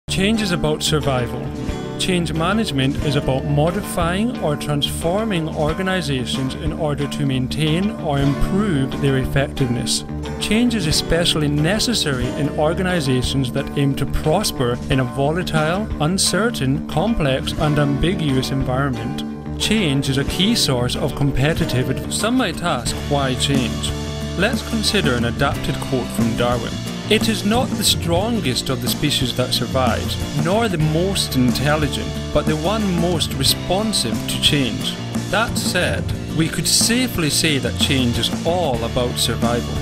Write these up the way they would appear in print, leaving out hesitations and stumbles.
Change is about survival. Change management is about modifying or transforming organizations in order to maintain or improve their effectiveness. Change is especially necessary in organizations that aim to prosper in a volatile, uncertain, complex, and ambiguous environment. Change is a key source of competitive advantage. Some might ask, why change? Let's consider an adapted quote from Darwin. It is not the strongest of the species that survives, nor the most intelligent, but the one most responsive to change. That said, we could safely say that change is all about survival.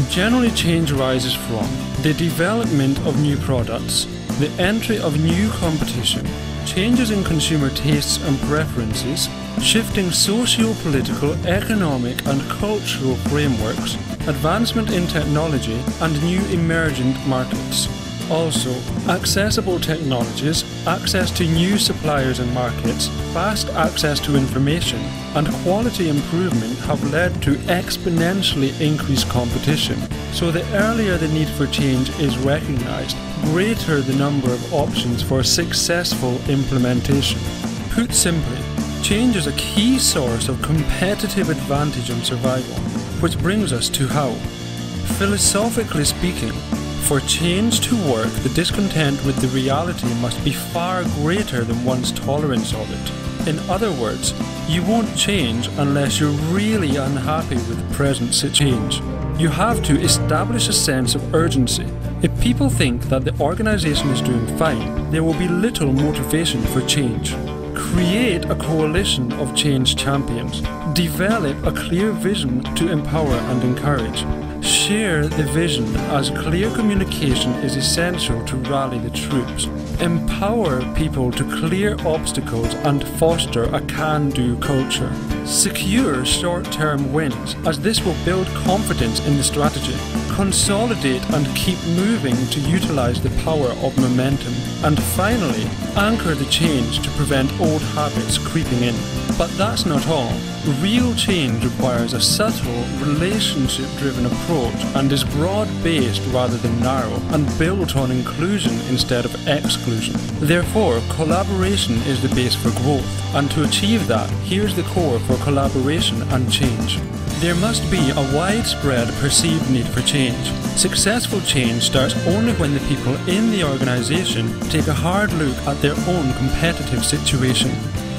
Generally, change arises from the development of new products, the entry of new competition, changes in consumer tastes and preferences, shifting socio-political, economic and cultural frameworks, advancement in technology and new emergent markets. Also, accessible technologies, access to new suppliers and markets, fast access to information, and quality improvement have led to exponentially increased competition. So the earlier the need for change is recognized, greater the number of options for successful implementation. Put simply, change is a key source of competitive advantage and survival, which brings us to how. Philosophically speaking, for change to work, the discontent with the reality must be far greater than one's tolerance of it. In other words, you won't change unless you're really unhappy with the present situation. You have to establish a sense of urgency. If people think that the organization is doing fine, there will be little motivation for change. Create a coalition of change champions. Develop a clear vision to empower and encourage. Share the vision, as clear communication is essential to rally the troops. Empower people to clear obstacles and foster a can-do culture. Secure short-term wins, as this will build confidence in the strategy. Consolidate and keep moving to utilize the power of momentum. And finally, anchor the change to prevent old habits creeping in. But that's not all. Real change requires a subtle, relationship-driven approach and is broad-based rather than narrow and built on inclusion instead of exclusion. Therefore, collaboration is the base for growth, and to achieve that, here's the core for collaboration and change. There must be a widespread perceived need for change. Successful change starts only when the people in the organization take a hard look at their own competitive situation.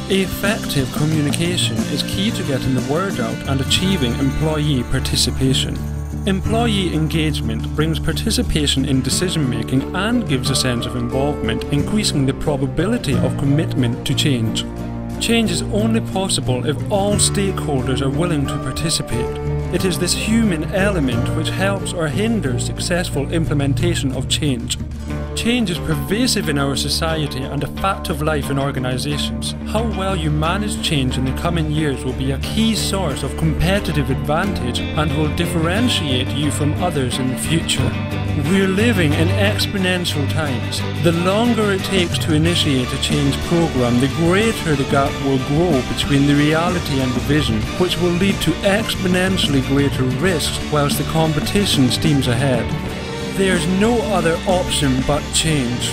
Effective communication is key to getting the word out and achieving employee participation. Employee engagement brings participation in decision-making and gives a sense of involvement, increasing the probability of commitment to change. Change is only possible if all stakeholders are willing to participate. It is this human element which helps or hinders successful implementation of change. Change is pervasive in our society and a fact of life in organizations. How well you manage change in the coming years will be a key source of competitive advantage and will differentiate you from others in the future. We're living in exponential times. The longer it takes to initiate a change program, the greater the gap will grow between the reality and the vision, which will lead to exponentially greater risks whilst the competition steams ahead. There's no other option but change.